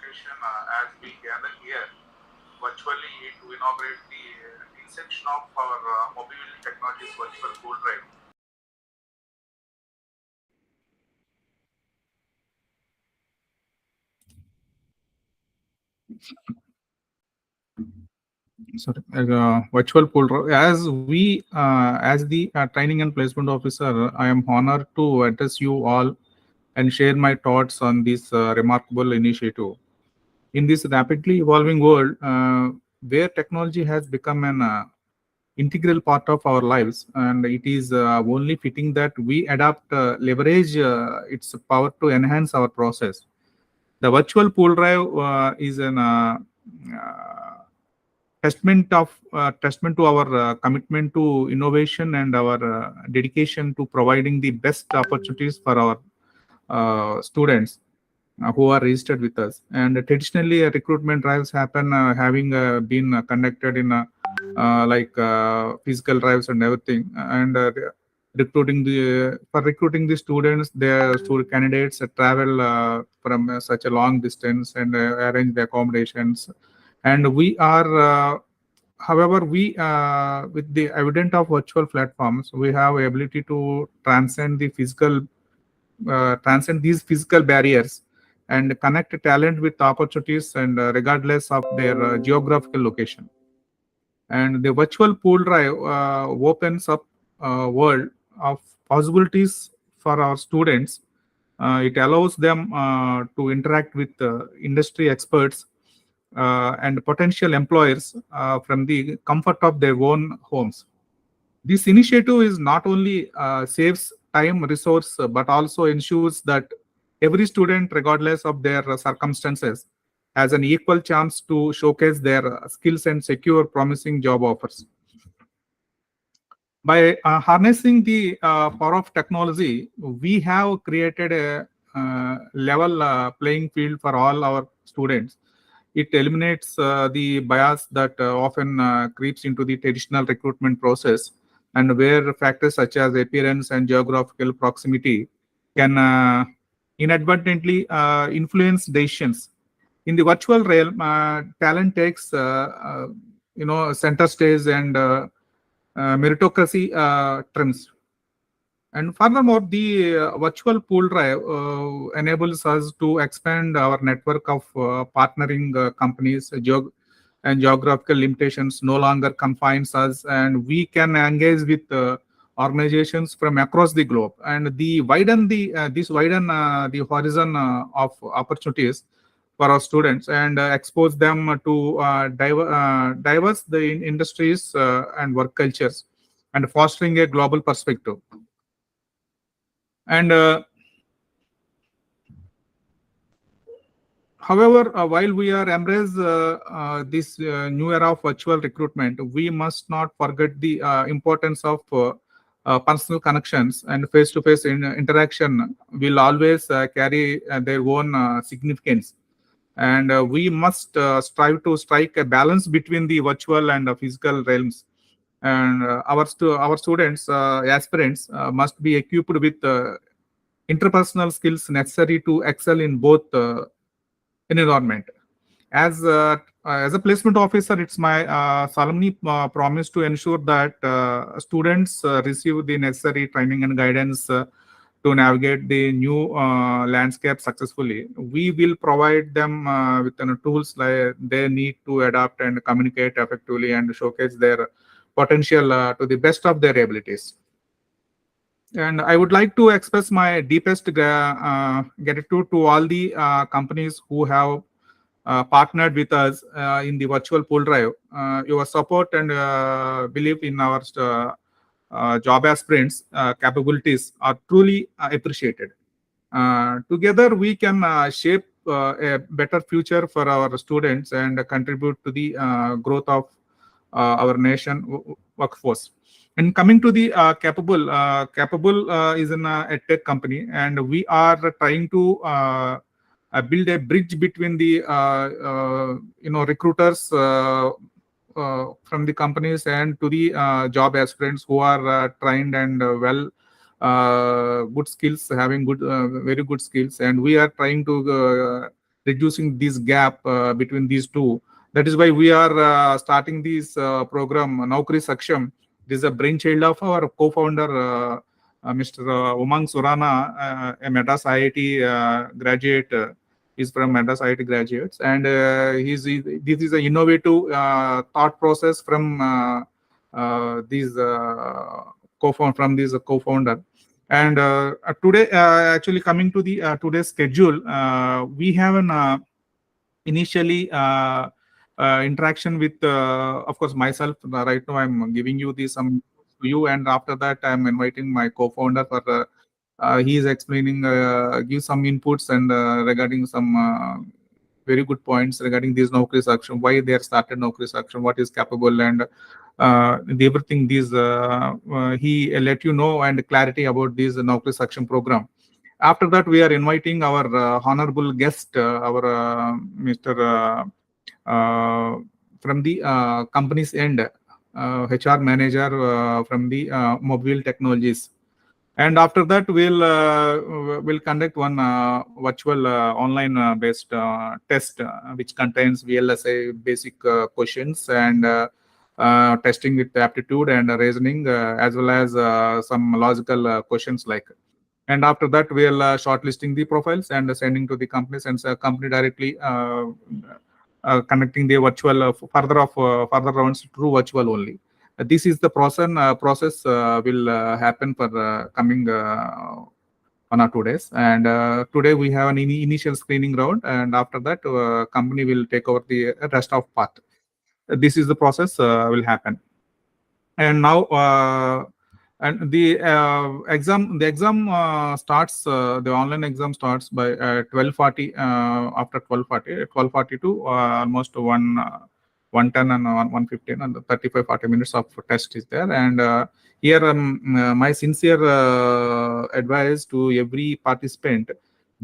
occasion as we gather here virtually to inaugurate the inception of our Mobiviel Technologies virtual tool drive. Sorry, virtual pool as the training and placement officer, I am honored to address you all and share my thoughts on this remarkable initiative. In this rapidly evolving world, where technology has become an integral part of our lives, and it is only fitting that we adapt, leverage its power to enhance our process. The virtual pool drive is an testament to our commitment to innovation and our dedication to providing the best opportunities for our students who are registered with us. And traditionally, recruitment drives happen having been conducted in physical drives and everything. And recruiting the students, their student candidates travel from such a long distance and arrange the accommodations. And we are however, we with the evident of virtual platforms, we have ability to transcend these physical barriers and connect talent with opportunities and regardless of their geographical location. And the virtual pool drive opens up a world of possibilities for our students. It allows them to interact with industry experts and potential employers from the comfort of their own homes. This initiative is not only saves time, resource, but also ensures that every student, regardless of their circumstances, has an equal chance to showcase their skills and secure promising job offers. By harnessing the power of technology, we have created a level playing field for all our students. It eliminates the bias that often creeps into the traditional recruitment process, and where factors such as appearance and geographical proximity can inadvertently influence decisions. In the virtual realm, talent takes center stage, and meritocracy trims. And furthermore, the virtual pool drive enables us to expand our network of partnering companies. And geographical limitations no longer confines us, and we can engage with organizations from across the globe. And this widen the horizon of opportunities for our students and expose them to diverse the industries and work cultures, and fostering a global perspective. And however, while we are embrace this new era of virtual recruitment, we must not forget the importance of personal connections, and face-to-face interaction will always carry their own significance. And we must strive to strike a balance between the virtual and physical realms. And our students, aspirants, must be equipped with interpersonal skills necessary to excel in both environment. As a placement officer, it's my solemnly promise to ensure that students receive the necessary training and guidance to navigate the new landscape successfully. We will provide them with tools like they need to adapt and communicate effectively and showcase their potential to the best of their abilities. And I would like to express my deepest gratitude to all the companies who have partnered with us in the virtual pool drive. Your support and belief in our job aspirants' capabilities are truly appreciated. Together, we can shape a better future for our students and contribute to the growth of our nation workforce. And coming to the Capable is a tech company, and we are trying to build a bridge between the recruiters from the companies and to the job aspirants who are trained and good skills, having very good skills. And we are trying to reducing this gap between these two. That is why we are starting this program, Naukri Saksham. This is a brainchild of our co-founder, Mr. Umang Surana, a Madras IIT graduate. Is from Madras IIT graduates, and this is an innovative thought process from these co-founder from this co-founder. And today, actually coming to the today's schedule, we have an initially interaction with, of course, myself. Right now, I'm giving you the some to you, and after that, I'm inviting my co-founder for. He is explaining, give some inputs and regarding some very good points regarding these Naukri action, why they are started Naukri action, what is capable, and everything. These he let you know and clarity about this Naukri action program. After that, we are inviting our honorable guest, our Mr. From the company's end, HR manager from the Mobiveil Technologies. And after that, we'll conduct one virtual online based test, which contains VLSI basic questions and testing with aptitude and reasoning, as well as some logical questions like. And after that, we'll shortlisting the profiles and sending to the companies, and company directly connecting the virtual further rounds through virtual only. This is the process will happen for coming 1 or 2 days. And today we have an initial screening round, and after that, company will take over the rest of part. This is the process will happen. And now, and the exam starts, the online exam starts by 12:40, after 12:40 to almost 1:10 and 1:15, and 35-40 minutes of test is there. And here, my sincere advice to every participant: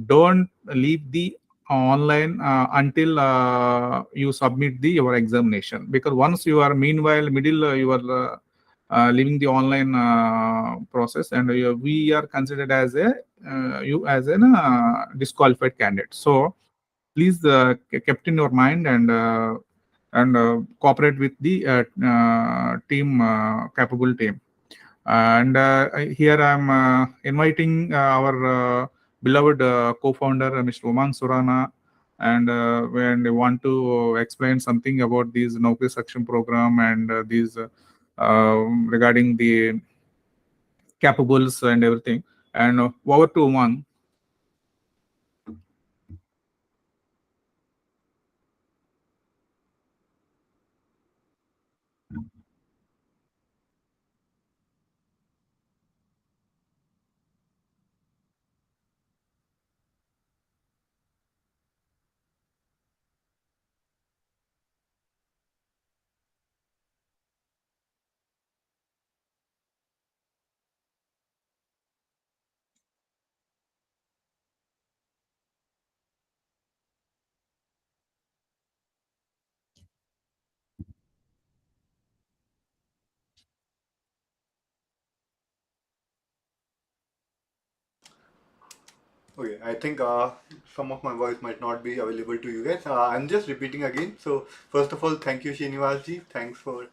don't leave the online until you submit your examination, because once you are meanwhile middle you are leaving the online process, and we are considered as a you as an disqualified candidate. So please kept in your mind, and cooperate with the team, capable team. And here I'm inviting our beloved co-founder, Mr. Umang Surana, and when they want to explain something about this Naukri Section program, and these regarding the capables and everything. And over to Umang. Okay, I think some of my voice might not be available to you guys. I'm just repeating again. So, first of all, thank you, Srinivas ji. Thanks for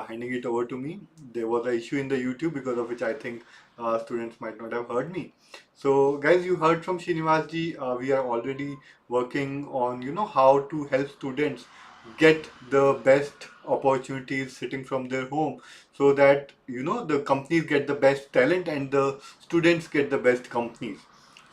handing it over to me. There was an issue in the YouTube because of which I think students might not have heard me. So, guys, you heard from Srinivas ji. We are already working on, how to help students get the best opportunities sitting from their home, so that the companies get the best talent and the students get the best companies.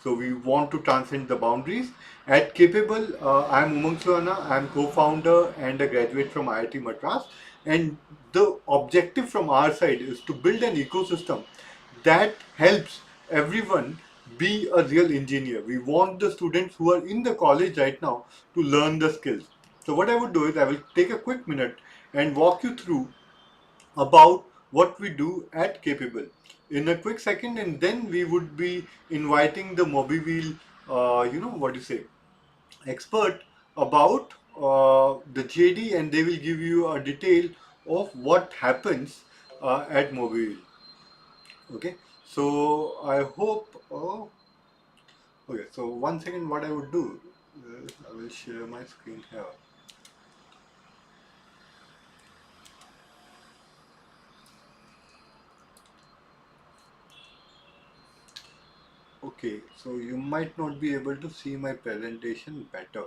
So we want to transcend the boundaries. At Capable, I'm Umang Suana. I'm co-founder and a graduate from IIT Madras. And the objective from our side is to build an ecosystem that helps everyone be a real engineer. We want the students who are in the college right now to learn the skills. So what I would do is I will take a quick minute and walk you through about what we do at Capable in a quick second, and then we would be inviting the Mobiveil, what do you say, expert about the JD, and they will give you a detail of what happens at Mobiveil. Okay, so I hope. Okay, so one second, what I would do. I will share my screen here. Okay, so you might not be able to see my presentation better.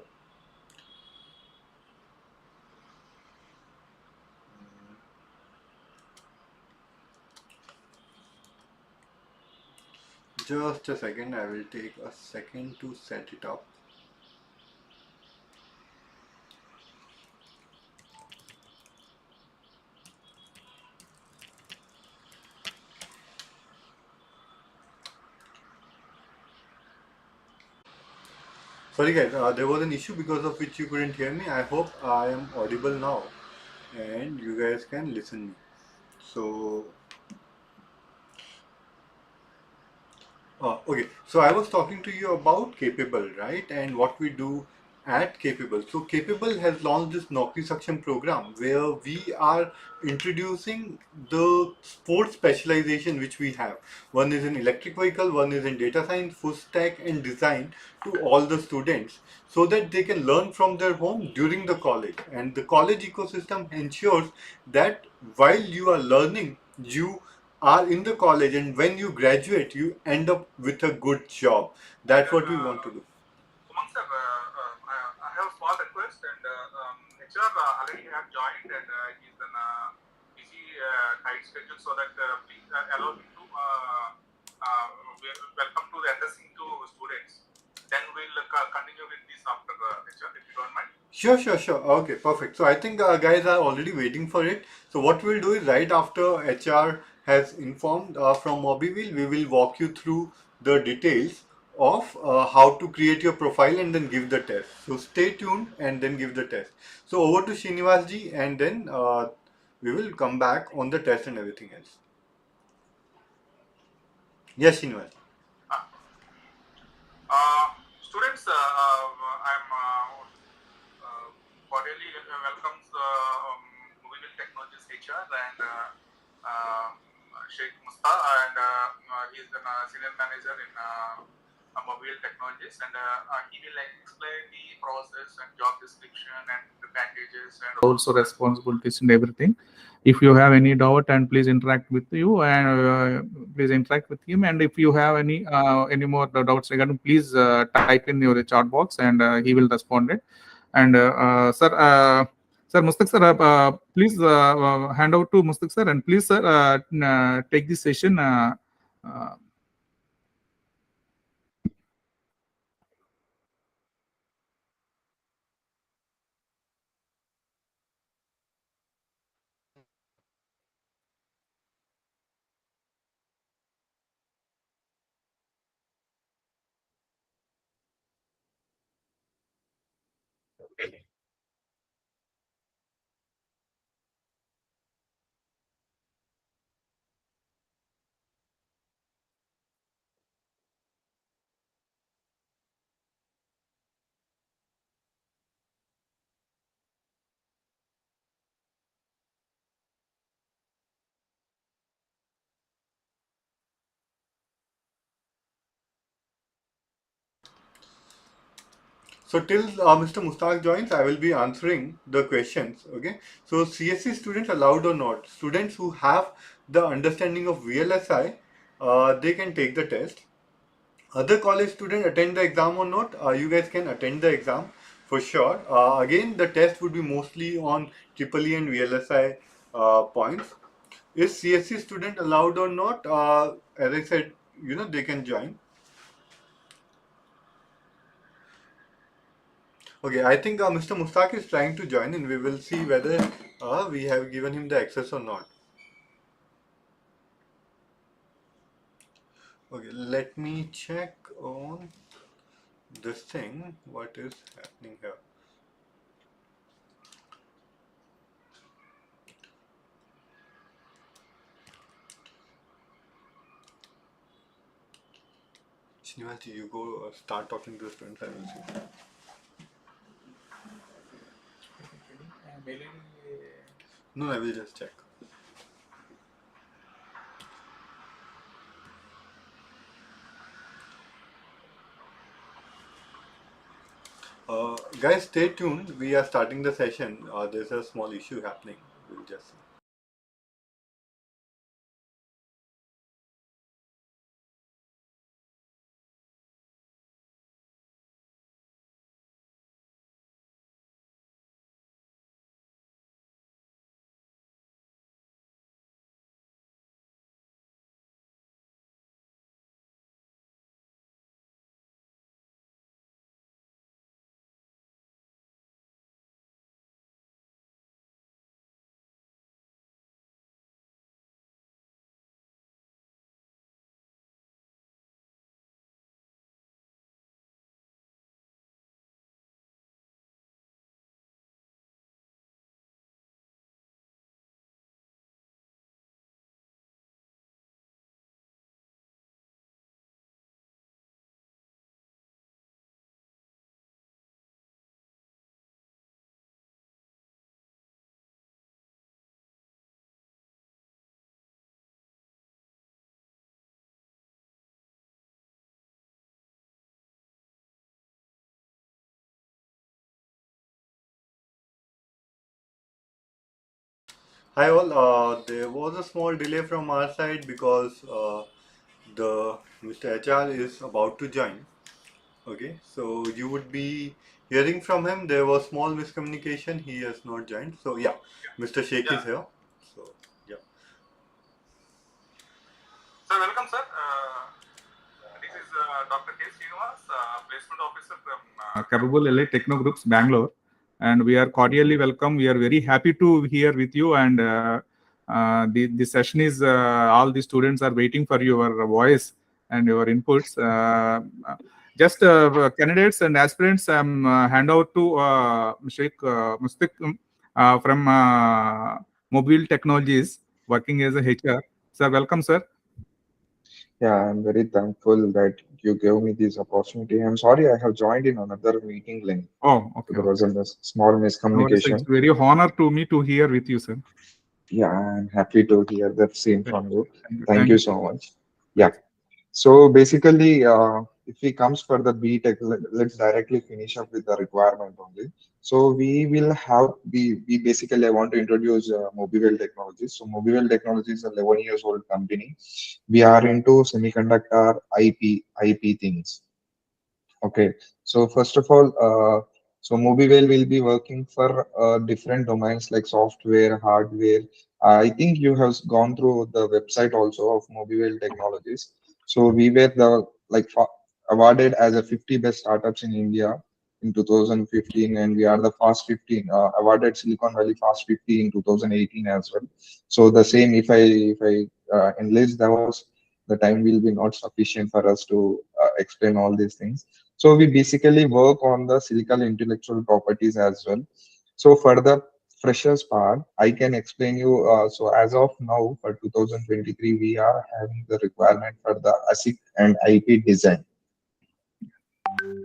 Just a second, I will take a second to set it up. Sorry guys, there was an issue because of which you couldn't hear me. I hope I am audible now and you guys can listen me. So okay, so I was talking to you about Capable, right? And what we do at Capable. So Capable has launched this Naukri Saksham program where we are introducing the sports specialization which we have. One is in electric vehicle, one is in data science, full stack and design to all the students so that they can learn from their home during the college. And the college ecosystem ensures that while you are learning, you are in the college and when you graduate you end up with a good job. That's what we want to do. Umang sir, I have a small request, and HR already have joined, and he's in a busy tight schedule, so that please allow him to welcome to the addressing to students. Then we'll continue with this after HR, if you don't mind. Sure. Okay, perfect. So I think guys are already waiting for it. So what we'll do is right after HR has informed from Mobiveil, we will walk you through the details of how to create your profile and then give the test. So stay tuned and then give the test. So over to Srinivas ji and then we will come back on the test and everything else. Yes, Srinivas. Students, I'm cordially welcomes Mobiviel Technologies HR and Sheikh Musta, and he's a senior manager in Mobiviel Technologies, and he will explain the process and job description and the packages and also responsibilities and everything. If you have any doubt, and please interact with you, and please interact with him. And if you have any more doubts regarding, please type in your chat box, and he will respond it. And sir Mustaq sir, please hand over to Mustaq sir, and please sir take this session. Uh, So till Mr. Mustaq joins, I will be answering the questions. Okay. So CSC students allowed or not? Students who have the understanding of VLSI, they can take the test. Other college students attend the exam or not? You guys can attend the exam for sure. Again, the test would be mostly on Triple E and VLSI points. Is CSC student allowed or not? As I said, they can join. Okay, I think Mr. Mustaq is trying to join and we will see whether we have given him the access or not. Okay, let me check on this thing, what is happening here. Srinivas, you go start talking to the students, I will see. No, I will just check. Guys, stay tuned. We are starting the session. There's a small issue happening. We'll just see. Hi all. There was a small delay from our side because the Mr. HR is about to join. Okay, so you would be hearing from him. There was small miscommunication. He has not joined. So yeah, Mr. Sheikh is here. So yeah. Sir, welcome, sir. This is Dr. K. Srinivas, placement officer from Capable LA Techno Groups, Bangalore, and we are cordially welcome. We are very happy to here with you, and the session is all the students are waiting for your voice and your inputs. Just candidates and aspirants, hand out to Sheikh Mustik from Mobile Technologies, working as a HR. Sir, welcome, sir. Yeah, I'm very thankful that you gave me this opportunity. I'm sorry I have joined in another meeting link. Oh, okay. There was a small No, it's miscommunication. very honor to me to hear with you, sir. Yeah, I'm happy to hear that same from you. Thank Thank you you. so much. Yeah. So basically, if we comes for the B Tech, let's directly finish up with the requirement only. So we basically I want to introduce Mobiveil Technologies. So Mobiveil Technologies is a 11 years old company. We are into semiconductor IP things. Okay, so first of all, so Mobiveil will be working for different domains like software, hardware. I think you have gone through the website also of Mobiveil Technologies. So we were the awarded as a 50 best startups in India in 2015, and we are the Fast 15 awarded Silicon Valley Fast 50 in 2018 as well. So the same, if I enlist those, the time will be not sufficient for us to explain all these things. So we basically work on the silicon intellectual properties as well. So for the freshers part, I can explain you. So as of now, for 2023, we are having the requirement for the ASIC and IP design.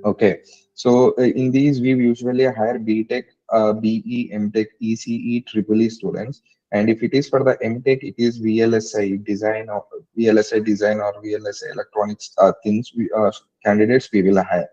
Okay, so in these we usually hire BTech, BE, MTech, ECE, Triple E students, and if it is for the MTech, it is VLSI design or VLSI electronics things. Candidates we will hire.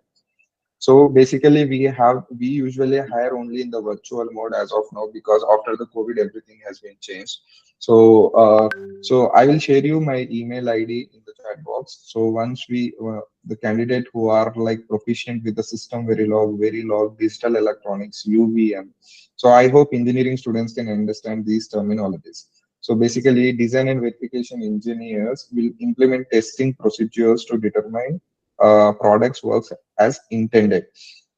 So basically, we usually hire only in the virtual mode as of now because after the COVID, everything has been changed. So so I will share you my email ID in the chat box. So once the candidate who are like proficient with the system Verilog, digital electronics, UVM. So I hope engineering students can understand these terminologies. So basically, design and verification engineers will implement testing procedures to determine products works as intended.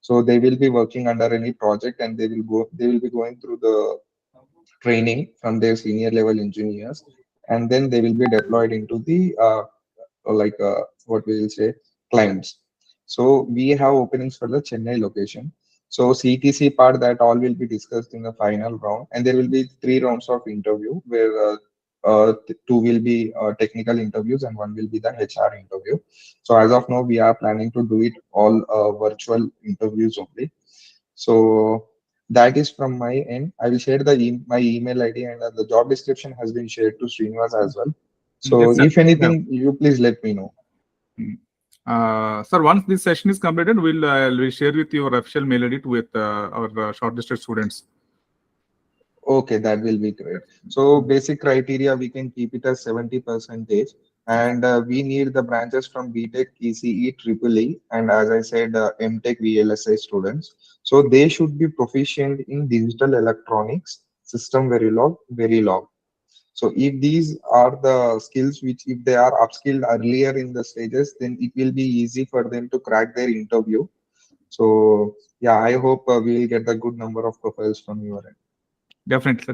So they will be working under any project and they will be going through the training from their senior level engineers, and then they will be deployed into the what we will say clients. So we have openings for the Chennai location. So CTC part that all will be discussed in the final round, and there will be 3 rounds of interview where two will be technical interviews and one will be the HR interview. So as of now, we are planning to do it all virtual interviews only. So that is from my end. I will share my email ID, and the job description has been shared to Srinivas as well. So Yes, sir. if Yeah. anything, you please let me know. Sir, once this session is completed, we'll share with you our official mail edit with our shortlisted students. Okay, that will be great. So basic criteria, we can keep it as 70 percentage, and we need the branches from BTech, ECE, Triple E, and as I said, MTech, VLSI students. So they should be proficient in digital electronics, system Verilog. So if these are the skills which, if they are upskilled earlier in the stages, then it will be easy for them to crack their interview. So yeah, I hope we will get a good number of profiles from your end. Definitely.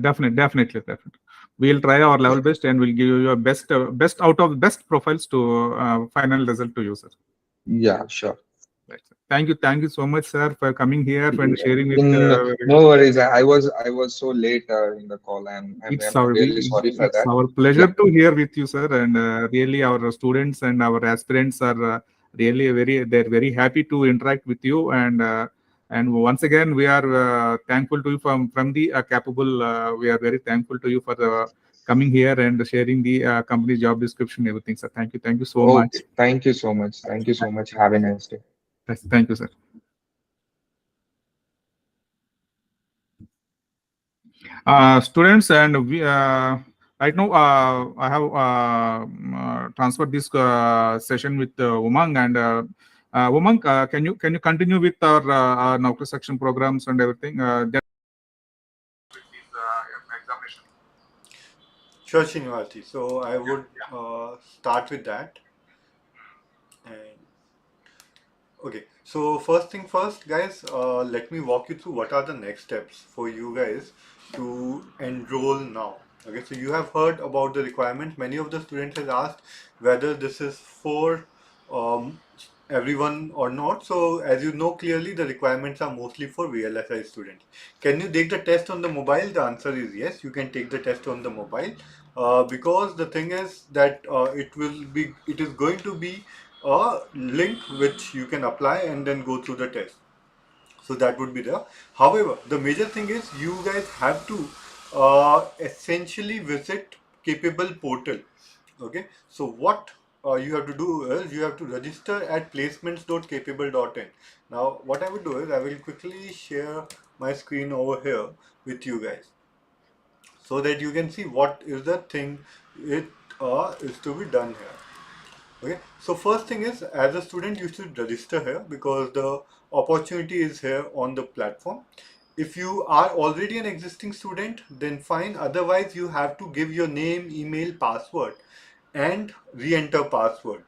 We'll try our level best, and we'll give you your best out of best profiles to final result to you, sir. Yeah, sure. Right, sir. Thank you so much, sir, for coming here and sharing with. No worries. I was so late in the call, and I'm really sorry for It's that. our pleasure Yeah. to hear with you, sir. And really, our students and our aspirants are really they're very happy to interact with you. And once again, we are thankful to you from the capable. We are very thankful to you for coming here and sharing the company job description, everything, sir. Thank you so much. Okay. Thank you so much. Thank you so much. Have a nice day. Yes, thank you, sir. Students, and we right now I have transferred this session with Umang, and Umang, can you continue with our Naukri section programs and everything? With this examination. Sure, Srinivasi. So I would start with that. And okay, so first thing first, guys, let me walk you through what are the next steps for you guys to enroll now. Okay, so you have heard about the requirements. Many of the students has asked whether this is for um, everyone or not. So as you know clearly, the requirements are mostly for VLSI students. Can you take the test on the mobile? The answer is yes, you can take the test on the mobile. Because the thing is that it is going to be a link which you can apply and then go through the test. So that would be there. However, the major thing is you guys have to essentially visit Capable portal. Okay, so what you have to do is you have to register at placements.capable.in. Now, what I would do is I will quickly share my screen over here with you guys so that you can see what is the thing it is to be done here. Okay, so first thing is as a student you should register here because the opportunity is here on the platform. If you are already an existing student, then fine, otherwise you have to give your name, email, password and re-enter password.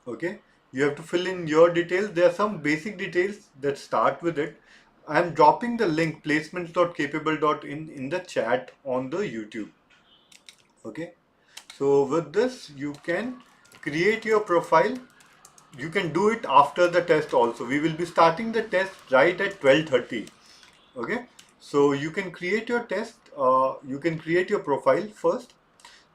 Okay, you have to fill in your details. There are some basic details that start with it. I am dropping the link placements.capable.in in the chat on the YouTube. Okay, so with this you can create your profile. You can do it after the test also. We will be starting the test right at 12:30. Okay, so you can create your test, you can create your profile first,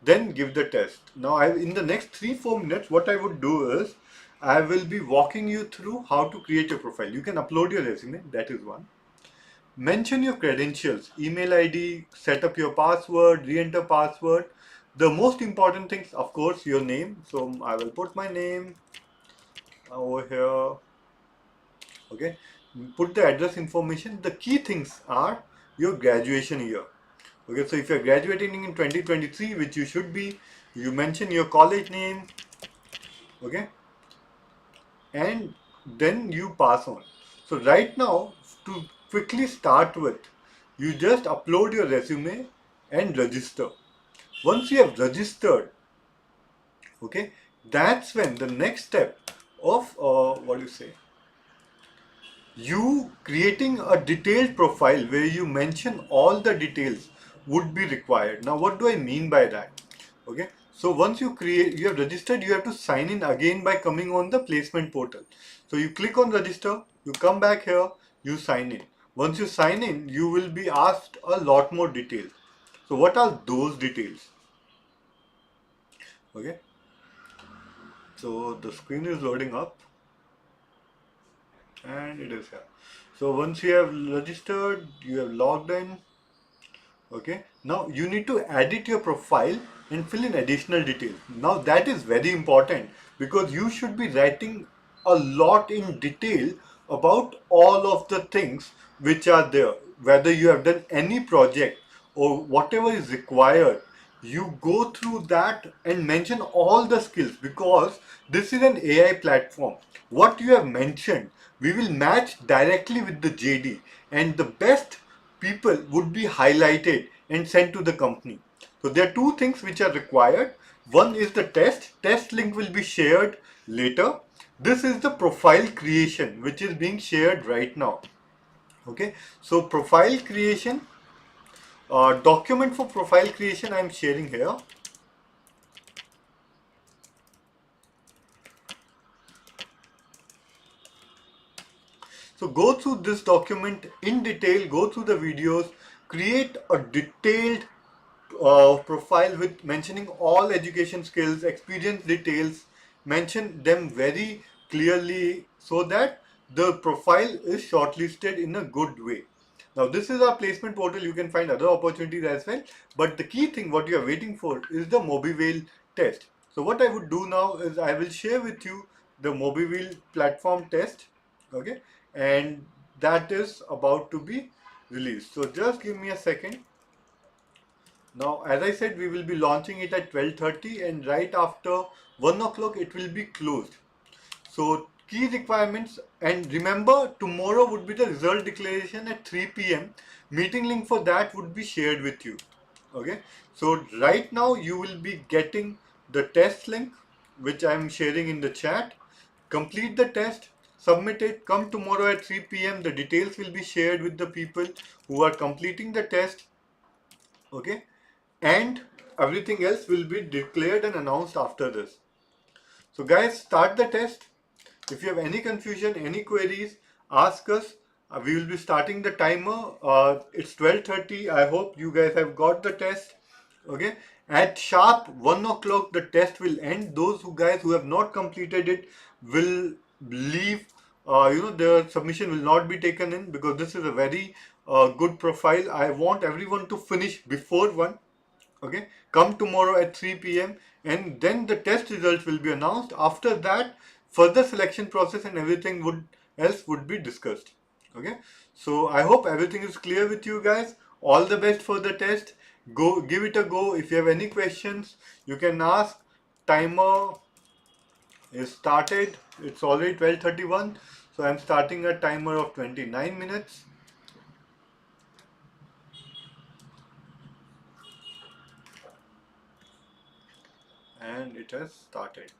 then give the test. Now in the next 3-4 minutes what I would do is I will be walking you through how to create your profile. You can upload your resume, that is one. Mention your credentials, email ID, set up your password, re-enter password. The most important things, of course, your name. So I will put my name over here. Okay, put the address information. The key things are your graduation year. Okay, so if you're graduating in 2023, which you should be, you mention your college name. Okay, and then you pass on. So right now, to quickly start with, you just upload your resume and register. Once you have registered, okay, that's when the next step of what do you say, you creating a detailed profile where you mention all the details would be required. Now what do I mean by that? Okay, so once you have registered, you have to sign in again by coming on the placement portal. So you click on register, you come back here, you sign in. Once you sign in, you will be asked a lot more details. So what are those details? Okay, so the screen is loading up and it is here. So once you have registered, you have logged in. Okay, now you need to edit your profile and fill in additional details. Now that is very important because you should be writing a lot in detail about all of the things which are there. Whether you have done any project or whatever is required, you go through that and mention all the skills, because this is an AI platform. What you have mentioned, we will match directly with the JD, and the best people would be highlighted and sent to the company. So there are two things which are required. One is the test link will be shared later. This is the profile creation which is being shared right now. Okay, so profile creation, document for profile creation I am sharing here. So go through this document in detail, go through the videos, create a detailed profile with mentioning all education skills, experience details, mention them very clearly so that the profile is shortlisted in a good way. Now this is our placement portal. You can find other opportunities as well, but the key thing what you are waiting for is the Mobiveil test. So what I would do now is I will share with you the Mobiveil platform test, okay, and that is about to be released. So just give me a second. Now, as I said, we will be launching it at 12:30, and right after 1 o'clock it will be closed. So key requirements, and remember tomorrow would be the result declaration at 3 p.m. Meeting link for that would be shared with you. Okay. So right now you will be getting the test link which I am sharing in the chat. Complete the test, submit it, come tomorrow at 3 p.m. The details will be shared with the people who are completing the test. Okay, and everything else will be declared and announced after this. So guys, start the test. If you have any confusion, any queries, ask us. We will be starting the timer. It's 12:30. I hope you guys have got the test. Okay, at sharp 1 o'clock the test will end. Those who guys who have not completed it will leave. The submission will not be taken in, because this is a very good profile. I want everyone to finish before 1. Okay, come tomorrow at 3 p.m. and then the test results will be announced. After that, further selection process and everything would be discussed. Okay, so I hope everything is clear with you guys. All the best for the test. Go give it a go. If you have any questions, you can ask. Timer is started. It's already 12:31, so I'm starting a timer of 29 minutes, and it has started.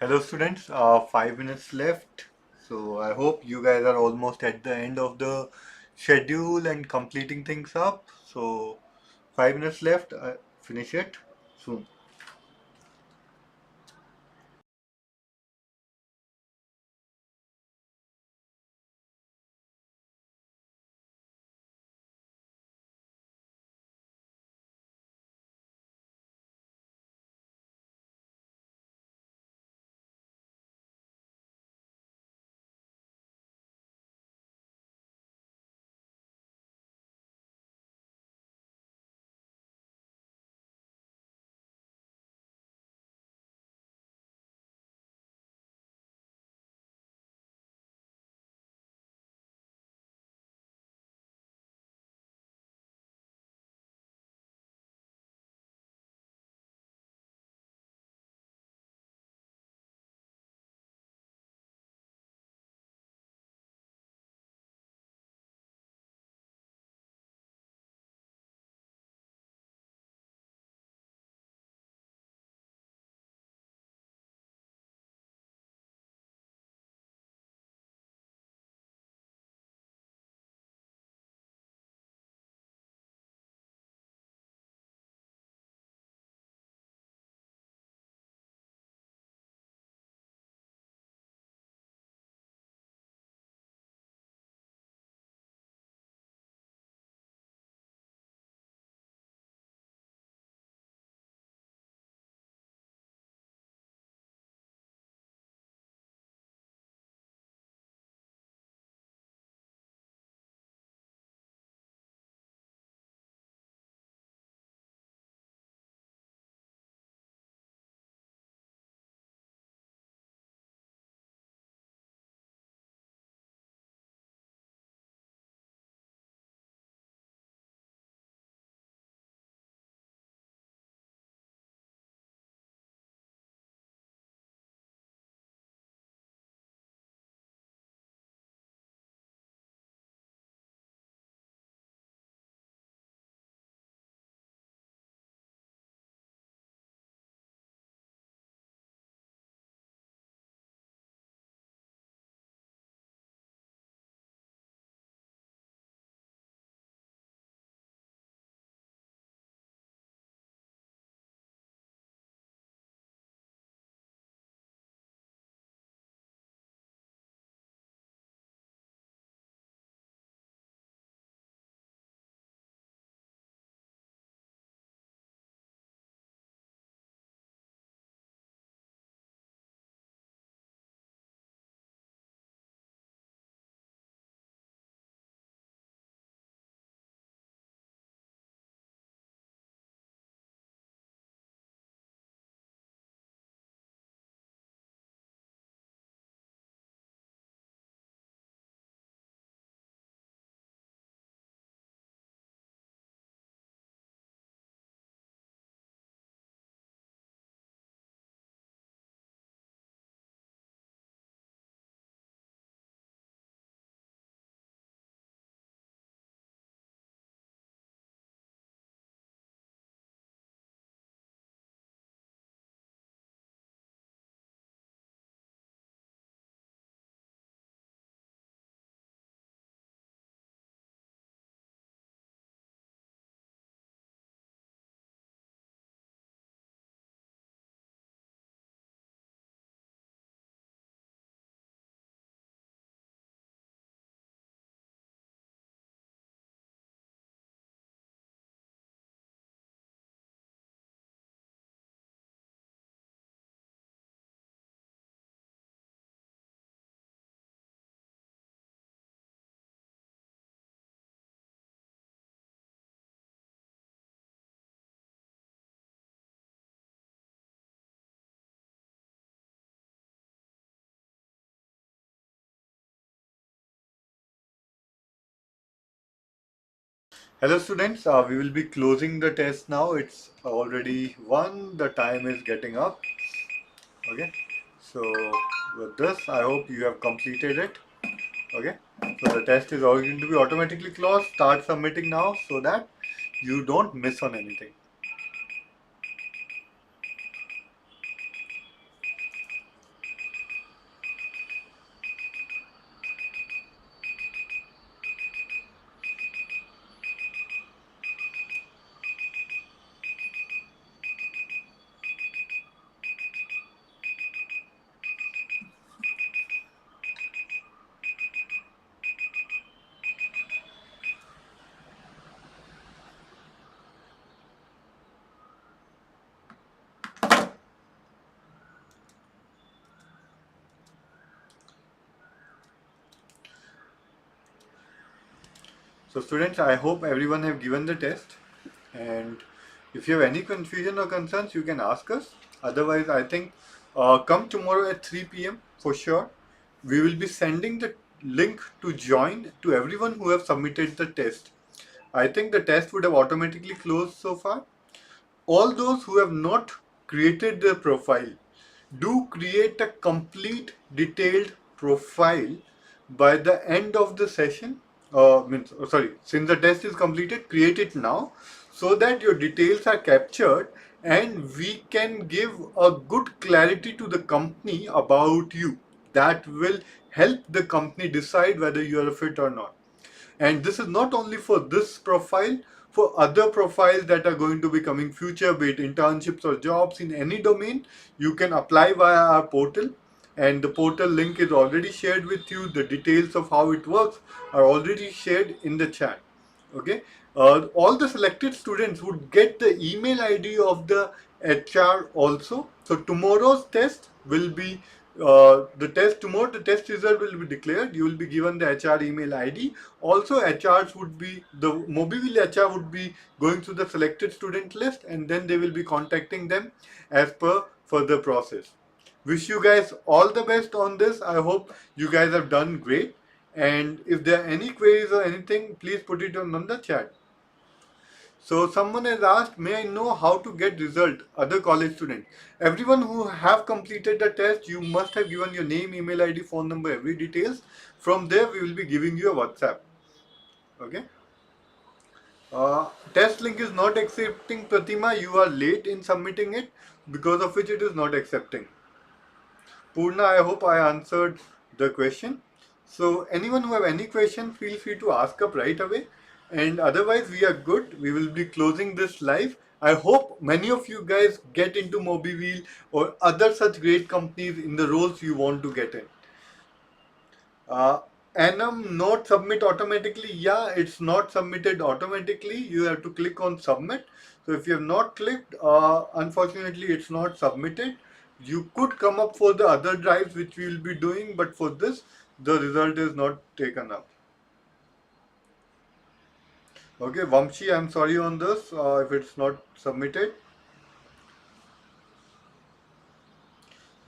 Hello students, 5 minutes left. So I hope you guys are almost at the end of the schedule and completing things up. So 5 minutes left, finish it soon. Hello students, we will be closing the test now. It's already 1, the time is getting up. Okay, so with this, I hope you have completed it. Okay, so the test is all going to be automatically closed. Start submitting now so that you don't miss on anything. So students, I hope everyone have given the test, and if you have any confusion or concerns, you can ask us. Otherwise, I think come tomorrow at 3 p.m. for sure. We will be sending the link to join to everyone who have submitted the test. I think the test would have automatically closed so far. All those who have not created their profile, do create a complete detailed profile by the end of the session. Sorry, since the test is completed, create it now so that your details are captured and we can give a good clarity to the company about you. That will help the company decide whether you are a fit or not. And this is not only for this profile, for other profiles that are going to be coming future, be it internships or jobs in any domain, you can apply via our portal. And the portal link is already shared with you. The details of how it works are already shared in the chat. Okay. All the selected students would get the email ID of the HR also. So tomorrow's test will be tomorrow the test result will be declared. You will be given the HR email ID. Also, HRs would be the Mobiveil HR would be going through the selected student list, and then they will be contacting them as per further process. Wish you guys all the best on this. I hope you guys have done great. And if there are any queries or anything, please put it on the chat. So someone has asked, may I know how to get result? Other college students. Everyone who have completed the test, you must have given your name, email ID, phone number, every details. From there, we will be giving you a WhatsApp. Okay. Test link is not accepting, Pratima. You are late in submitting it, because of which it is not accepting. Purna, I hope I answered the question. So anyone who have any question, feel free to ask up right away. And otherwise, we are good. We will be closing this live. I hope many of you guys get into Mobiveil or other such great companies in the roles you want to get in. Enum not submit automatically. Yeah, it's not submitted automatically. You have to click on submit. So if you have not clicked, unfortunately, it's not submitted. You could come up for the other drives which we will be doing, but for this, the result is not taken up. Okay, Vamshi, I'm sorry on this if it's not submitted.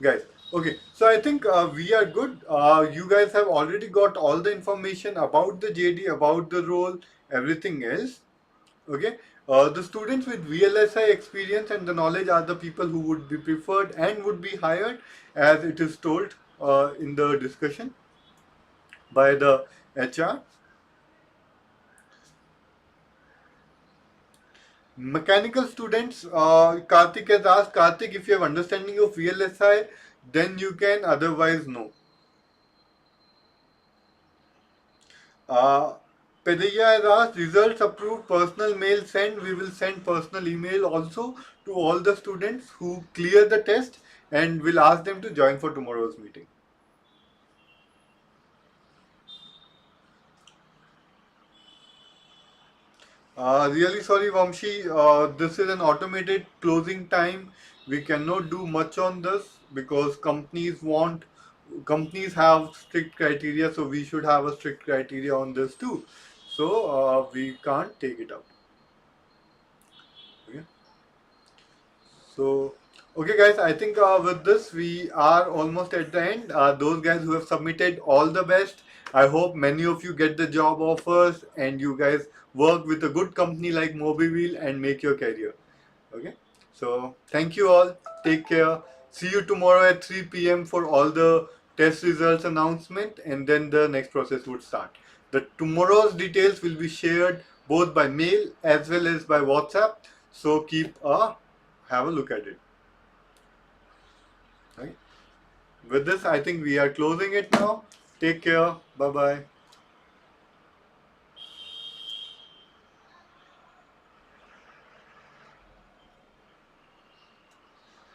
Guys, okay, so I think we are good. You guys have already got all the information about the JD, about the role, everything else. Okay, the students with VLSI experience and the knowledge are the people who would be preferred and would be hired, as it is told in the discussion by the HR. Mechanical students, Karthik has asked. Karthik, if you have understanding of VLSI, then you can, otherwise no. Pedaya has asked, results approved, personal mail sent. We will send personal email also to all the students who clear the test, and we'll ask them to join for tomorrow's meeting. Really sorry, Vamshi. This is an automated closing time. We cannot do much on this because companies have strict criteria, so we should have a strict criteria on this too. So we can't take it up. Okay. So, okay, guys, I think with this we are almost at the end. Those guys who have submitted, all the best. I hope many of you get the job offers and you guys work with a good company like Mobiveil and make your career. Okay, so thank you all. Take care. See you tomorrow at 3 p.m. for all the test results announcement, and then the next process would start. The tomorrow's details will be shared both by mail as well as by WhatsApp. So have a look at it. Okay. With this, I think we are closing it now. Take care. Bye bye.